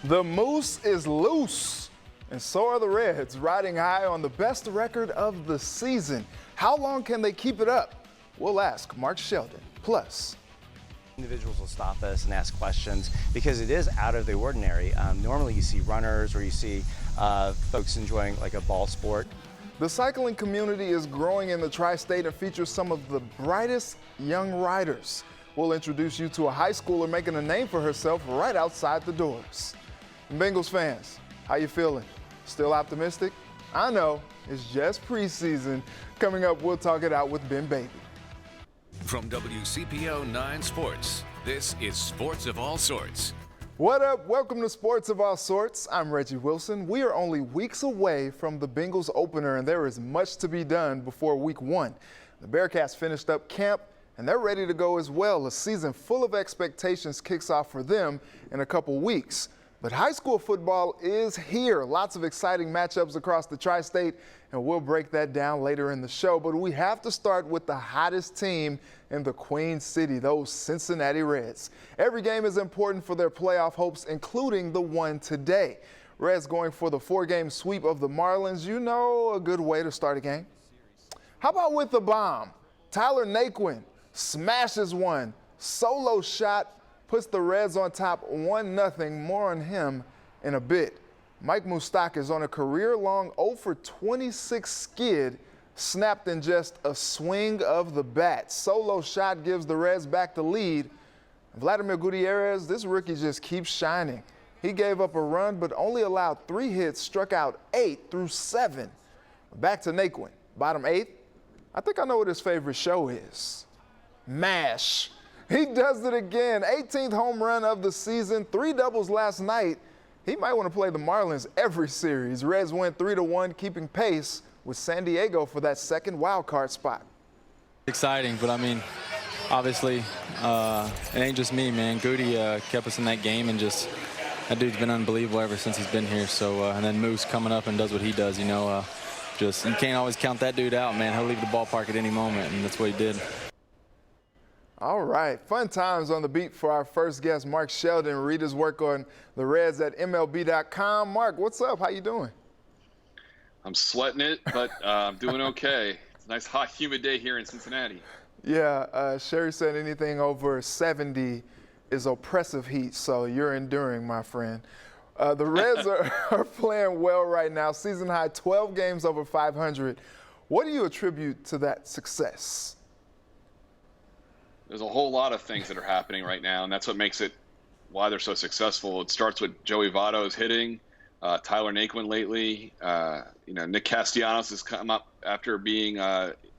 The Moose is loose, and so are the Reds, riding high on the best record of the season. How long can they keep it up? We'll ask Mark Sheldon. Plus, individuals will stop us and ask questions because it is out of the ordinary. Normally you see runners or you see folks enjoying like a ball sport. the cycling community is growing in the tri-state and features some of the brightest young riders. We'll introduce you to a high schooler making a name for herself right outside the doors. And Bengals fans, how you feeling? Still optimistic? I know, it's just preseason. Coming up, we'll talk it out with Ben Baby. From WCPO 9 Sports, this is Sports of All Sorts. What up? Welcome to Sports of All Sorts. I'm Reggie Wilson. We are only weeks away from the Bengals opener, and there is much to be done before week one. The Bearcats finished up camp, and they're ready to go as well. A season full of expectations kicks off for them in a couple weeks. But high school football is here. Lots of exciting matchups across the tri-state, and we'll break that down later in the show. But we have to start with the hottest team in the Queen City, those Cincinnati Reds. Every game is important for their playoff hopes, including the one today. Reds going for the 4-game sweep of the Marlins. You know, a good way to start a game. How about with the bomb? Tyler Naquin smashes one. Solo shot. Puts the Reds on top 1-0. More on him in a bit. Mike Moustakas is on a career-long 0 for 26 skid, snapped in just a swing of the bat. Solo shot gives the Reds back the lead. Vladimir Gutierrez, this rookie just keeps shining. He gave up a run but only allowed 3 hits, struck out 8 through 7. Back to Naquin, bottom 8. I think I know what his favorite show is. MASH. He does it again. 18th home run of the season, 3 doubles last night. He might want to play the Marlins every series. Reds win 3-1, keeping pace with San Diego for that second wild card spot. Exciting, but I mean, obviously, it ain't just me, man. Goody kept us in that game, and just that dude's been unbelievable ever since he's been here. So, and then Moose coming up and does what he does, you know. Just you can't always count that dude out, man. He'll leave the ballpark at any moment, and that's what he did. All right, fun times on the beat for our first guest, Mark Sheldon. Read his work on the Reds at MLB.com. Mark, what's up? How you doing? I'm sweating it, but I'm doing okay. It's a nice, hot, humid day here in Cincinnati. Yeah, Sherry said anything over 70 is oppressive heat, so you're enduring, my friend. The Reds are playing well right now. Season high, 12 games over 500. What do you attribute to that success? There's a whole lot of things that are happening right now, and that's what makes it why they're so successful. It starts with Joey Vato's hitting, Tyler Naquin lately. Nick Castellanos has come up after being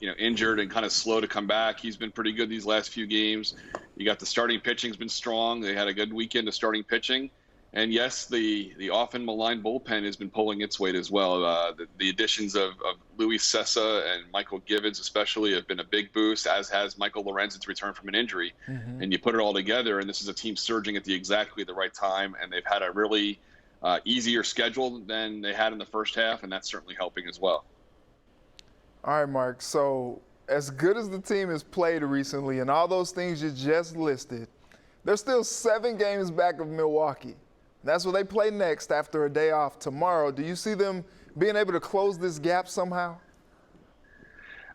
injured and kind of slow to come back. He's been pretty good these last few games. You got the starting pitching's been strong. They had a good weekend of starting pitching. And yes, the often maligned bullpen has been pulling its weight as well. The additions of Luis Cessa and Michael Givens especially have been a big boost, as has Michael Lorenzen's return from an injury. Mm-hmm. And you put it all together, and this is a team surging at exactly the right time, and they've had a really easier schedule than they had in the first half, and that's certainly helping as well. All right, Mark. So as good as the team has played recently and all those things you just listed, they're still 7 games back of Milwaukee. That's what they play next after a day off tomorrow. Do you see them being able to close this gap somehow?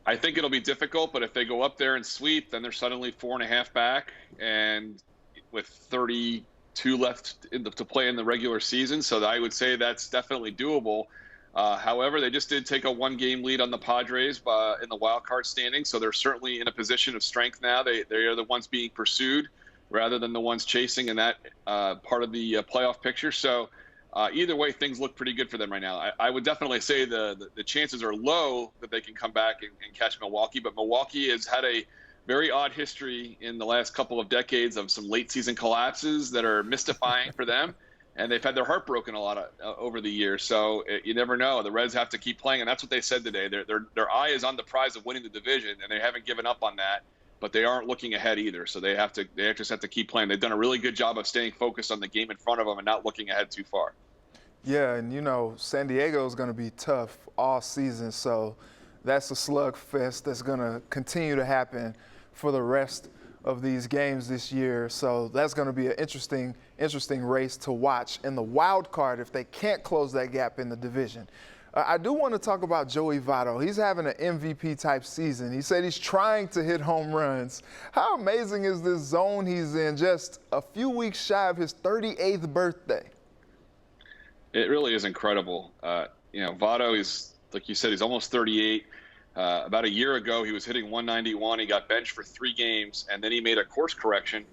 I think it'll be difficult, but if they go up there and sweep, then they're suddenly 4.5 back, and with 32 left to play in the regular season. So I would say that's definitely doable. However, they just did take a 1-game lead on the Padres in the wild card standing, so they're certainly in a position of strength now. They are the ones being pursued rather than the ones chasing in that part of the playoff picture. So either way, things look pretty good for them right now. I would definitely say the chances are low that they can come back and catch Milwaukee, but Milwaukee has had a very odd history in the last couple of decades of some late season collapses that are mystifying for them, and they've had their heart broken a lot over the years. So you never know. The Reds have to keep playing, and that's what they said today. Their eye is on the prize of winning the division, and they haven't given up on that. But they aren't looking ahead either, so they just have to keep playing. They've done a really good job of staying focused on the game in front of them and not looking ahead too far. Yeah, and San Diego is going to be tough all season, so that's a slugfest that's going to continue to happen for the rest of these games this year. So that's going to be an interesting race to watch in the wild card if they can't close that gap in the division. I do want to talk about Joey Vado. He's having an MVP type season. He said he's trying to hit home runs. How amazing is this zone he's in just a few weeks shy of his 38th birthday? It really is incredible. Vado is, like you said, he's almost 38. About a year ago, he was hitting 191. He got benched for 3 games, and then he made a course correction,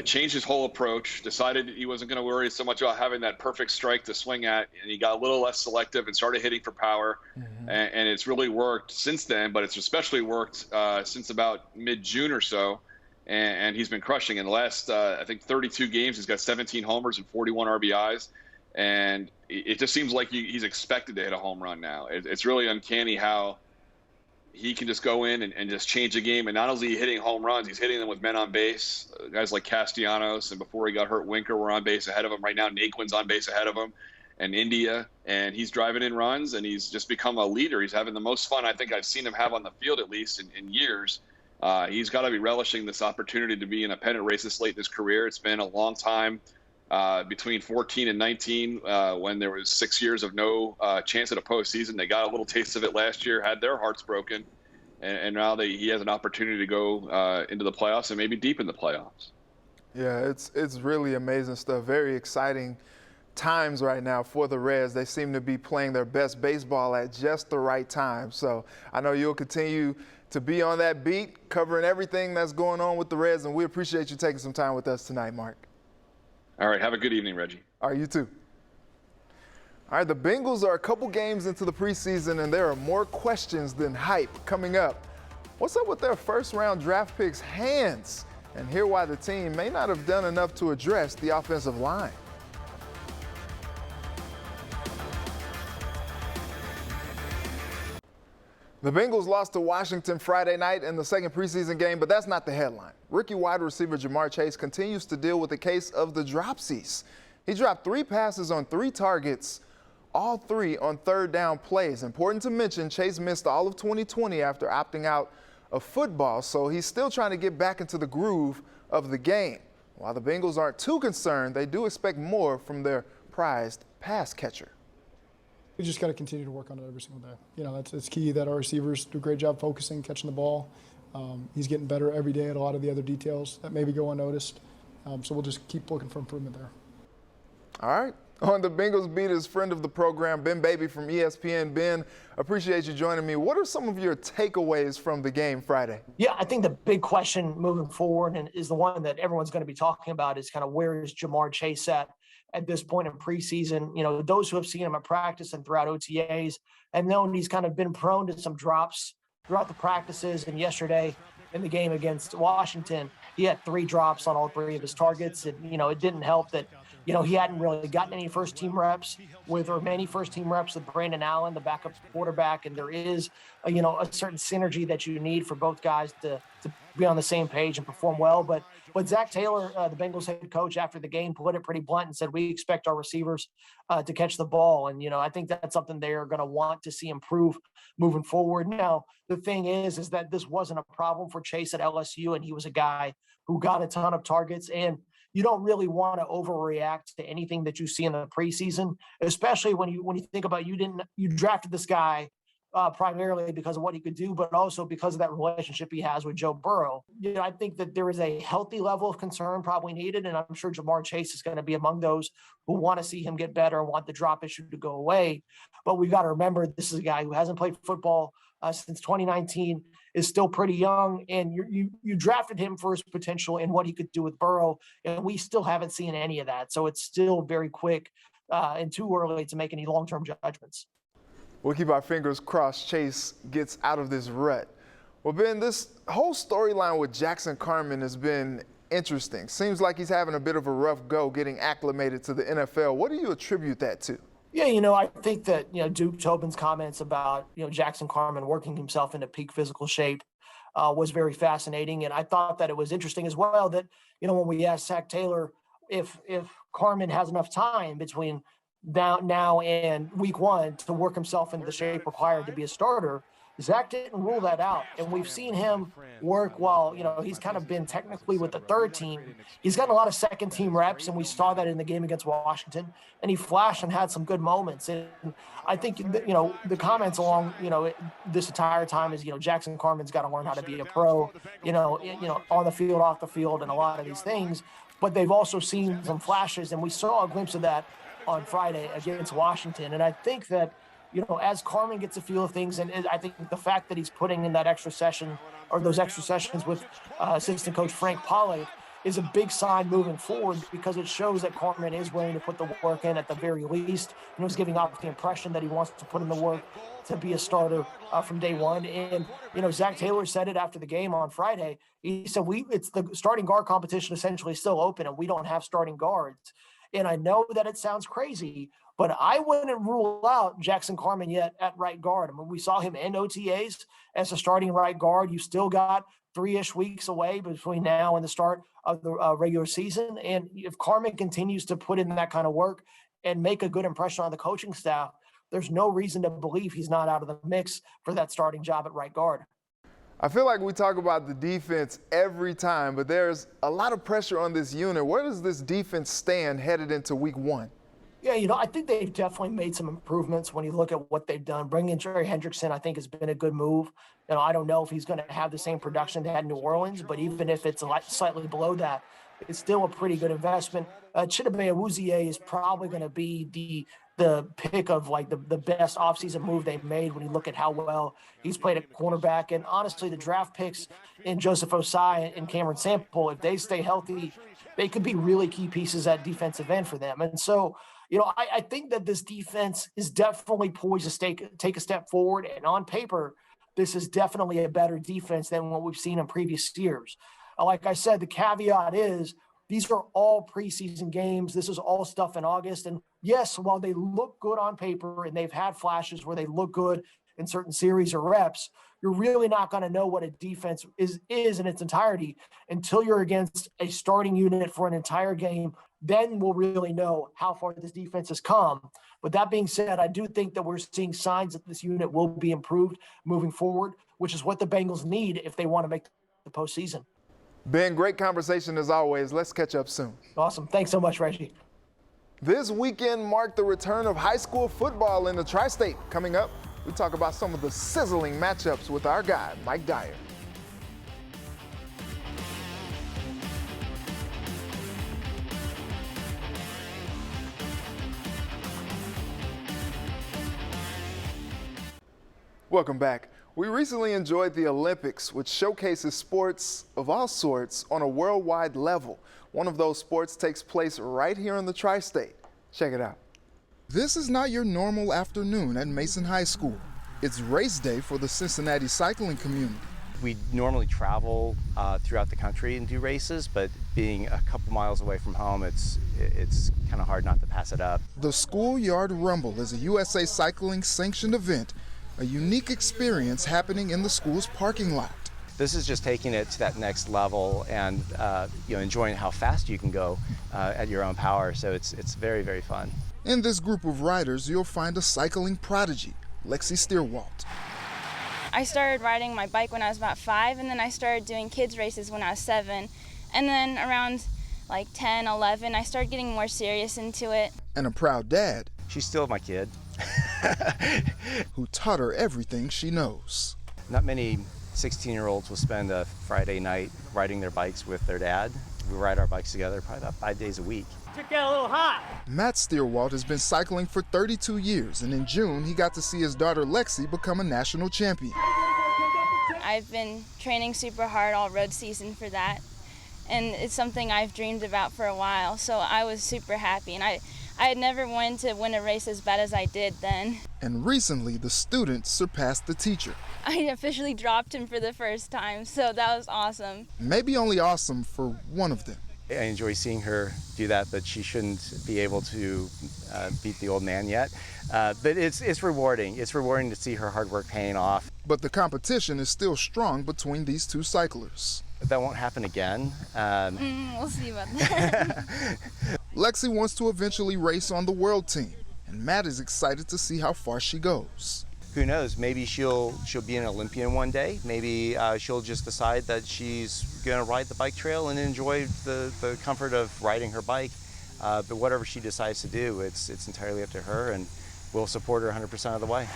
changed his whole approach, decided he wasn't going to worry so much about having that perfect strike to swing at, and he got a little less selective and started hitting for power. And it's really worked since then, but it's especially worked since about mid-June or so, and he's been crushing. In the last, I think, 32 games, he's got 17 homers and 41 RBIs, and it just seems like he's expected to hit a home run now. It's really uncanny how he can just go in and just change the game. And not only is he hitting home runs, he's hitting them with men on base. Guys like Castellanos, and before he got hurt, Winker were on base ahead of him. Right now, Naquin's on base ahead of him, and India. And he's driving in runs, and he's just become a leader. He's having the most fun I think I've seen him have on the field, at least in years. He's got to be relishing this opportunity to be in a pennant race this late in his career. It's been a long time. Between 14 and 19, when there was 6 years of no chance at a postseason. They got a little taste of it last year, had their hearts broken, and now he has an opportunity to go into the playoffs and maybe deep in the playoffs. Yeah, it's really amazing stuff. Very exciting times right now for the Reds. They seem to be playing their best baseball at just the right time. So I know you'll continue to be on that beat, covering everything that's going on with the Reds, and we appreciate you taking some time with us tonight, Mark. All right, have a good evening, Reggie. All right, you too. All right, the Bengals are a couple games into the preseason, and there are more questions than hype coming up. What's up with their first-round draft picks' hands? And hear why the team may not have done enough to address the offensive line. The Bengals lost to Washington Friday night in the second preseason game, but that's not the headline. Rookie wide receiver Jamar Chase continues to deal with a case of the dropsies. He dropped 3 passes on 3 targets, all 3 on third down plays. Important to mention, Chase missed all of 2020 after opting out of football, so he's still trying to get back into the groove of the game. While the Bengals aren't too concerned, they do expect more from their prized pass catcher. We just got to continue to work on it every single day. It's key that our receivers do a great job focusing, catching the ball. He's getting better every day at a lot of the other details that maybe go unnoticed. So we'll just keep looking for improvement there. All right. On the Bengals beat is friend of the program, Ben Baby from ESPN. Ben, appreciate you joining me. What are some of your takeaways from the game Friday? Yeah, I think the big question moving forward, and is the one that everyone's going to be talking about, is kind of where is Jamar Chase at this point in preseason. Those who have seen him at practice and throughout OTAs and known he's kind of been prone to some drops throughout the practices. And yesterday in the game against Washington, he had 3 drops on all 3 of his targets. And, it didn't help that, he hadn't really gotten any first-team reps with Brandon Allen, the backup quarterback. And there is, a certain synergy that you need for both guys to be on the same page and perform well. But Zach Taylor, the Bengals head coach, after the game put it pretty blunt and said, we expect our receivers to catch the ball. And, I think that's something they're going to want to see improve moving forward. Now, the thing is that this wasn't a problem for Chase at LSU, and he was a guy who got a ton of targets. And you don't really want to overreact to anything that you see in the preseason, especially when you think about you drafted this guy primarily because of what he could do, but also because of that relationship he has with Joe Burrow. I think that there is a healthy level of concern probably needed, and I'm sure Jamar Chase is going to be among those who want to see him get better and want the drop issue to go away. But we've got to remember, this is a guy who hasn't played football since 2019, is still pretty young, and you drafted him for his potential and what he could do with Burrow, and we still haven't seen any of that. So it's still very quick and too early to make any long-term judgments. We'll keep our fingers crossed Chase gets out of this rut. Well, Ben, this whole storyline with Jackson Carman has been interesting. Seems like he's having a bit of a rough go getting acclimated to the NFL. What do you attribute that to? Yeah, I think that, Duke Tobin's comments about, Jackson Carman working himself into peak physical shape was very fascinating. And I thought that it was interesting as well that, when we asked Zach Taylor if Carman has enough time between now and week 1 to work himself into the shape required to be a starter, Zach didn't rule that out, and we've seen him work while, he's kind of been technically with the third team. He's gotten a lot of second team reps, and we saw that in the game against Washington, and he flashed and had some good moments. And I think, the comments along, this entire time is, Jackson Carman's got to learn how to be a pro, on the field, off the field, and a lot of these things. But they've also seen some flashes, and we saw a glimpse of that on Friday against Washington. And I think that, as Carman gets a feel of things, and I think the fact that he's putting in that extra session or those extra sessions with assistant coach Frank Pollock is a big sign moving forward, because it shows that Carman is willing to put the work in at the very least. He's giving off the impression that he wants to put in the work to be a starter from day one. And, Zach Taylor said it after the game on Friday. He said, it's the starting guard competition essentially still open, and we don't have starting guards. And I know that it sounds crazy, but I wouldn't rule out Jackson Carman yet at right guard. I mean, we saw him in OTAs as a starting right guard. You still got 3-ish weeks away between now and the start of the regular season. And if Carman continues to put in that kind of work and make a good impression on the coaching staff, there's no reason to believe he's not out of the mix for that starting job at right guard. I feel like we talk about the defense every time, but there's a lot of pressure on this unit. Where does this defense stand headed into week one? Yeah, I think they've definitely made some improvements when you look at what they've done. Bringing Jerry Hendrickson, I think, has been a good move. I don't know if he's going to have the same production they had in New Orleans, but even if it's slightly below that, it's still a pretty good investment. Chidobe Awuzie is probably going to be the pick of the best offseason move they've made when you look at how well he's played at cornerback. And honestly, the draft picks in Joseph Osai and Cameron Sample, if they stay healthy, they could be really key pieces at defensive end for them. And so, I think that this defense is definitely poised to take a step forward. And on paper, this is definitely a better defense than what we've seen in previous years. Like I said, the caveat is these are all preseason games. This is all stuff in August. And yes, while they look good on paper and they've had flashes where they look good in certain series or reps, you're really not going to know what a defense is in its entirety until you're against a starting unit for an entire game. Then we'll really know how far this defense has come. But that being said, I do think that we're seeing signs that this unit will be improved moving forward, which is what the Bengals need if they want to make the postseason. Ben, great conversation as always. Let's catch up soon. Awesome. Thanks so much, Reggie. This weekend marked the return of high school football in the Tri-State. Coming up, we talk about some of the sizzling matchups with our guy, Mike Dyer. Welcome back. We recently enjoyed the Olympics, which showcases sports of all sorts on a worldwide level. One of those sports takes place right here in the Tri-State. Check it out. This is not your normal afternoon at Mason High School. It's race day for the Cincinnati cycling community. We normally travel throughout the country and do races, but being a couple miles away from home, it's kind of hard not to pass it up. The Schoolyard Rumble is a USA Cycling sanctioned event, a unique experience happening in the school's parking lot. This is just taking it to that next level and enjoying how fast you can go at your own power. So it's very, very fun. In this group of riders, you'll find a cycling prodigy, Lexi Steerwalt. I started riding my bike when I was about 5, and then I started doing kids races when I was 7. And then around 10, 11, I started getting more serious into it. And a proud dad. She's still my kid. Who taught her everything she knows. Not many 16-year-olds will spend a Friday night riding their bikes with their dad. We ride our bikes together probably about 5 days a week. Took that a little hot. Matt Steerwalt has been cycling for 32 years, and in June, he got to see his daughter Lexi become a national champion. I've been training super hard all road season for that, and it's something I've dreamed about for a while, so I was super happy, and I had never wanted to win a race as bad as I did then. And recently, the student surpassed the teacher. I officially dropped him for the first time, so that was awesome. Maybe only awesome for one of them. I enjoy seeing her do that, but she shouldn't be able to beat the old man yet. But it's rewarding. It's rewarding to see her hard work paying off. But the competition is still strong between these two cyclers. That won't happen again. We'll see about that. Lexi wants to eventually race on the world team, and Matt is excited to see how far she goes. who knows? Maybe she'll be an Olympian one day. Maybe she'll just decide that she's going to ride the bike trail and enjoy the comfort of riding her bike. But whatever she decides to do, it's entirely up to her, and we'll support her 100% of the way.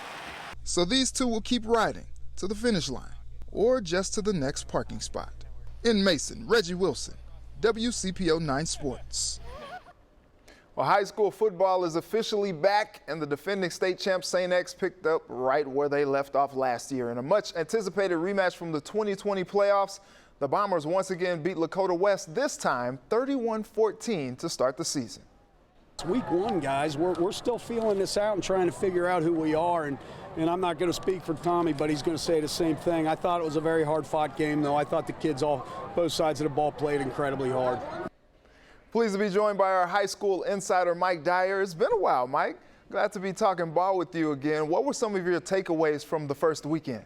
So these two will keep riding to the finish line or just to the next parking spot. In Mason, Reggie Wilson, WCPO 9 Sports. Well, high school football is officially back, and the defending state champs St. X picked up right where they left off last year. In a much-anticipated rematch from the 2020 playoffs, the Bombers once again beat Lakota West, this time 31-14 to start the season. It's week one, guys. We're still feeling this out and trying to figure out who we are. And I'm not going to speak for Tommy, but he's going to say the same thing. I thought it was a very hard-fought game, though. I thought the kids both sides of the ball played incredibly hard. Pleased to be joined by our high school insider, Mike Dyer. It's been a while, Mike. Glad to be talking ball with you again. What were some of your takeaways from the first weekend?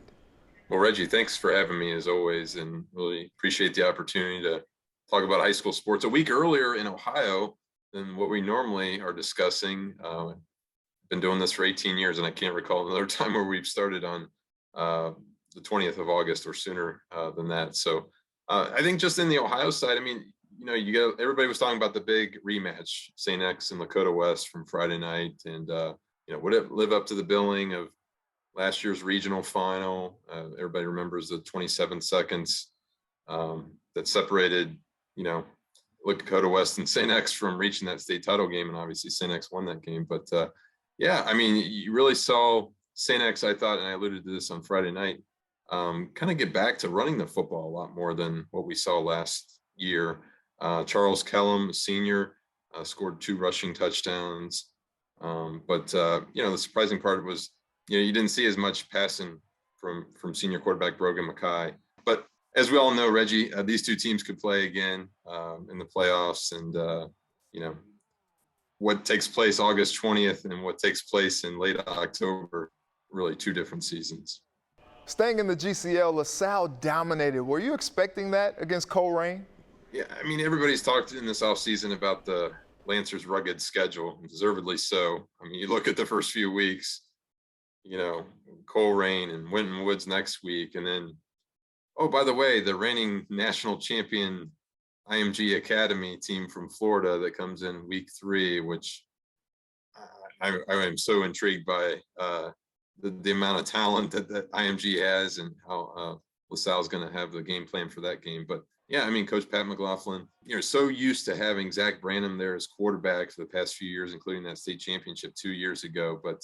Well, Reggie, thanks for having me as always, and really appreciate the opportunity to talk about high school sports. A week earlier in Ohio than what we normally are discussing. Been doing this for 18 years, and I can't recall another time where we've started on the 20th of August or sooner than that. So I think just in the Ohio side, I mean, everybody was talking about the big rematch, St. X and Lakota West from Friday night, and would it live up to the billing of last year's regional final? Everybody remembers the 27 seconds that separated, Lakota West and St. X from reaching that state title game, and obviously St. X won that game. But yeah, I mean, you really saw St. X, I thought, and I alluded to this on Friday night, kind of get back to running the football a lot more than what we saw last year. Charles Kellum, a senior, scored 2 rushing touchdowns. But the surprising part was, you didn't see as much passing from senior quarterback Brogan Mackay. But as we all know, Reggie, these two teams could play again in the playoffs. And, what takes place August 20th and what takes place in late October, really 2 different seasons. Staying in the GCL, LaSalle dominated. Were you expecting that against Coleraine? Yeah, I mean, everybody's talked in this offseason about the Lancers' rugged schedule, and deservedly so. I mean, you look at the first few weeks, Coleraine and Winton Woods next week, and then, oh, by the way, the reigning national champion IMG Academy team from Florida that comes in week 3, which I am so intrigued by the amount of talent that IMG has and how LaSalle's going to have the game plan for that game. But yeah, I mean, Coach Pat McLaughlin, so used to having Zach Branham there as quarterback for the past few years, including that state championship 2 years ago. But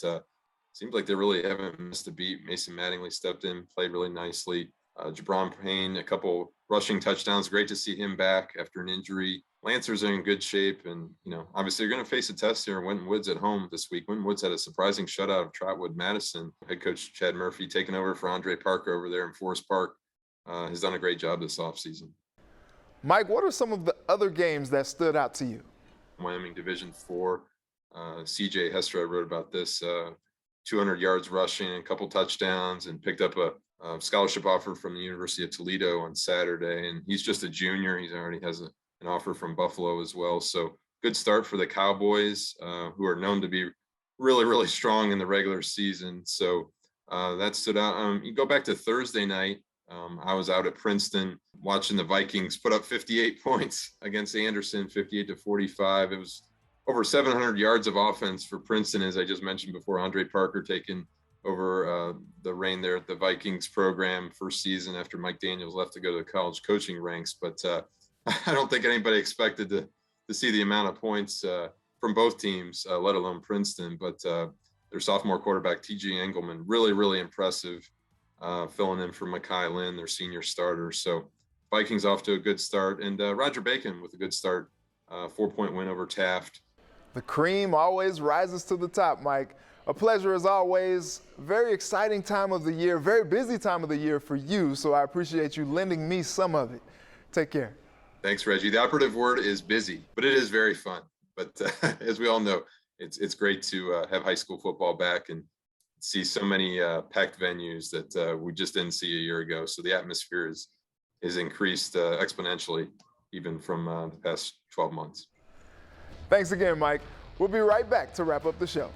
seems like they really haven't missed a beat. Mason Mattingly stepped in, played really nicely. Jabron Payne, a couple rushing touchdowns. Great to see him back after an injury. Lancers are in good shape, and obviously you're going to face a test here. Winton Woods at home this week. Winton Woods had a surprising shutout of Trotwood Madison. Head coach Chad Murphy taking over for Andre Parker over there in Forest Park has done a great job this offseason. Mike, what are some of the other games that stood out to you? Wyoming Division IV. CJ Hester, I wrote about this. 200 yards rushing and a couple touchdowns, and picked up a scholarship offer from the University of Toledo on Saturday. And he's just a junior. He already has an offer from Buffalo as well. So good start for the Cowboys, who are known to be really, really strong in the regular season. So that stood out. You go back to Thursday night. I was out at Princeton watching the Vikings put up 58 points against Anderson, 58-45. It was over 700 yards of offense for Princeton, as I just mentioned before. Andre Parker taking over the reign there at the Vikings program, first season after Mike Daniels left to go to the college coaching ranks. But I don't think anybody expected to see the amount of points from both teams, let alone Princeton. But their sophomore quarterback, T.J. Engelman, really, really impressive, filling in for Makai Lynn, their senior starter. So Vikings off to a good start. And Roger Bacon with a good start, 4-point win over Taft. The cream always rises to the top, Mike. A pleasure as always. Very exciting time of the year, very busy time of the year for you, so I appreciate you lending me some of it. Take care. Thanks, Reggie. The operative word is busy, but it is very fun. But as we all know, it's great to have high school football back and see so many packed venues that we just didn't see a year ago. So the atmosphere is increased exponentially, even from the past 12 months. Thanks again, Mike. We'll be right back to wrap up the show.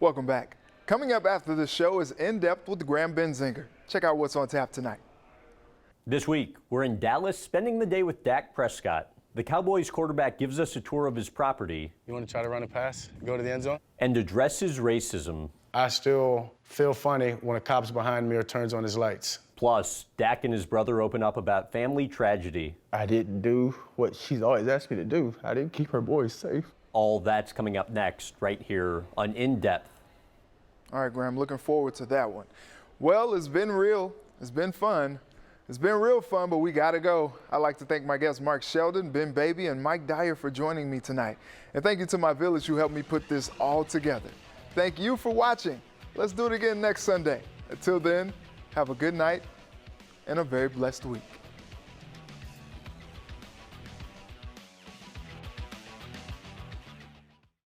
Welcome back. Coming up after the show is In Depth with Graham Benzinger. Check out what's on tap tonight. This week, we're in Dallas spending the day with Dak Prescott. The Cowboys quarterback gives us a tour of his property. You want to try to run a pass, go to the end zone? And addresses racism. I still feel funny when a cop's behind me or turns on his lights. Plus, Dak and his brother open up about family tragedy. I didn't do what she's always asked me to do. I didn't keep her boys safe. All that's coming up next, right here on In Depth. All right, Graham, looking forward to that one. Well, it's been real. It's been fun. It's been real fun, but we got to go. I'd like to thank my guests Mark Sheldon, Ben Baby, and Mike Dyer for joining me tonight. And thank you to my village who helped me put this all together. Thank you for watching. Let's do it again next Sunday. Until then, have a good night and a very blessed week.